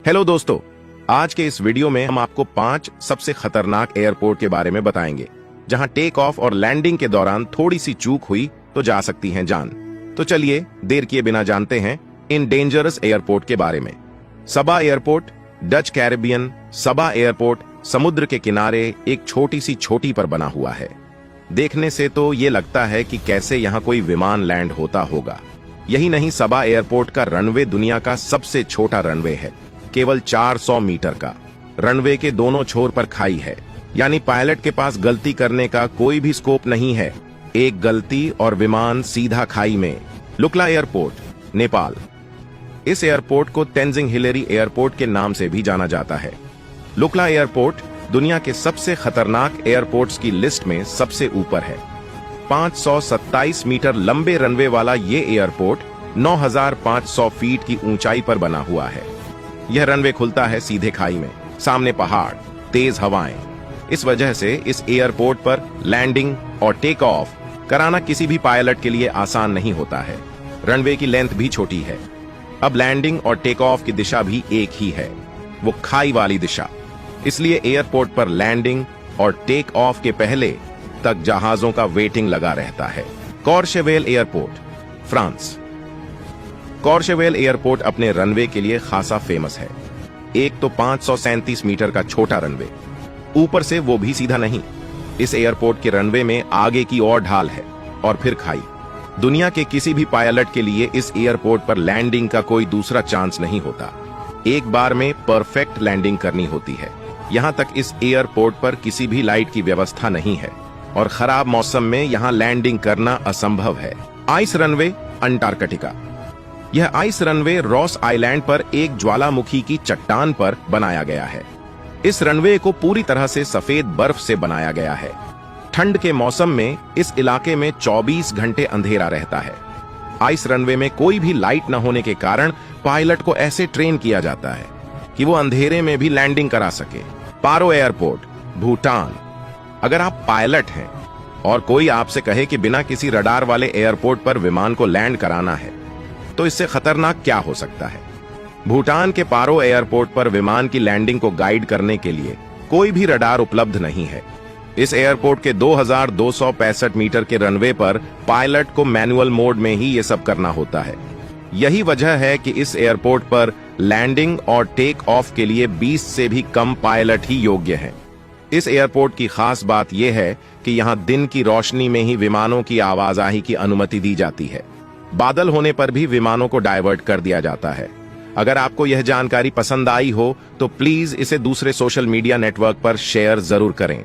Hello दोस्तों, आज के इस वीडियो में हम आपको 5 सबसे खतरनाक एयरपोर्ट के बारे में बताएंगे जहां टेक ऑफ और लैंडिंग के दौरान थोड़ी सी चूक हुई तो जा सकती है जान। तो चलिए देर किए बिना जानते हैं इन डेंजरस एयरपोर्ट के बारे में। सबा एयरपोर्ट, डच कैरिबियन सबा एयरपोर्ट समुद्र के किनारे एक छोटी सी छोटी पर बना हुआ है। देखने से तो ये लगता है कि कैसे यहाँ कोई विमान लैंड होता होगा। यही नहीं, सबा एयरपोर्ट का रनवे दुनिया का सबसे छोटा रनवे है, केवल 400 मीटर का। रनवे के दोनों छोर पर खाई है, यानी पायलट के पास गलती करने का कोई भी स्कोप नहीं है। एक गलती और विमान सीधा खाई में। लुक्ला एयरपोर्ट, नेपाल। इस एयरपोर्ट को तेंजिंग हिलेरी एयरपोर्ट के नाम से भी जाना जाता है। लुक्ला एयरपोर्ट दुनिया के सबसे खतरनाक एयरपोर्ट्स की लिस्ट में सबसे ऊपर है। 527 मीटर लंबे रनवे वाला ये एयरपोर्ट 9,500 फीट की ऊंचाई पर बना हुआ है। यह रनवे खुलता है सीधे खाई में, सामने पहाड़, तेज हवाएं। इस वजह से इस एयरपोर्ट पर लैंडिंग और टेक ऑफ कराना किसी भी पायलट के लिए आसान नहीं होता है। रनवे की लेंथ भी छोटी है। अब लैंडिंग और टेक ऑफ की दिशा भी एक ही है, वो खाई वाली दिशा। इसलिए एयरपोर्ट पर लैंडिंग और टेक ऑफ के पहले तक जहाजों का वेटिंग लगा रहता है। कॉर्शेवेल एयरपोर्ट, फ्रांस। कॉर्शेवेल एयरपोर्ट अपने रनवे के लिए खासा फेमस है। एक तो 537 मीटर का छोटा रनवे, ऊपर से वो भी सीधा नहीं। इस एयरपोर्ट के रनवे में आगे की ओर ढाल है और फिर खाई। दुनिया के किसी भी पायलट के लिए इस एयरपोर्ट पर लैंडिंग का कोई दूसरा चांस नहीं होता। एक बार में परफेक्ट लैंडिंग करनी होती है। यहाँ तक इस एयरपोर्ट पर किसी भी लाइट की व्यवस्था नहीं है और खराब मौसम में यहाँ लैंडिंग करना असंभव है। Ice runway, Antarctica. यह आइस रनवे रॉस आइलैंड पर एक ज्वालामुखी की चट्टान पर बनाया गया है। इस रनवे को पूरी तरह से सफेद बर्फ से बनाया गया है। ठंड के मौसम में इस इलाके में 24 घंटे अंधेरा रहता है। आइस रनवे में कोई भी लाइट न होने के कारण पायलट को ऐसे ट्रेन किया जाता है कि वो अंधेरे में भी लैंडिंग करा सके। पारो एयरपोर्ट, भूटान। अगर आप पायलट हैं और कोई आपसे कहे कि बिना किसी रडार वाले एयरपोर्ट पर विमान को लैंड कराना है, तो इससे खतरनाक क्या हो सकता है। भूटान के पारो एयरपोर्ट पर विमान की लैंडिंग को गाइड करने के लिए कोई भी रडार उपलब्ध नहीं है। इस एयरपोर्ट के 2265 मीटर के रनवे पर पायलट को मैनुअल मोड में ही ये सब करना होता है। यही वजह है कि इस एयरपोर्ट पर लैंडिंग और टेक ऑफ के लिए 20 से भी कम पायलट ही योग्य हैं। इस एयरपोर्ट की खास बात यह है कि यहाँ दिन की रोशनी में ही विमानों की आवाजाही की अनुमति दी जाती है। बादल होने पर भी विमानों को डायवर्ट कर दिया जाता है। अगर आपको यह जानकारी पसंद आई हो तो प्लीज इसे दूसरे सोशल मीडिया नेटवर्क पर शेयर जरूर करें।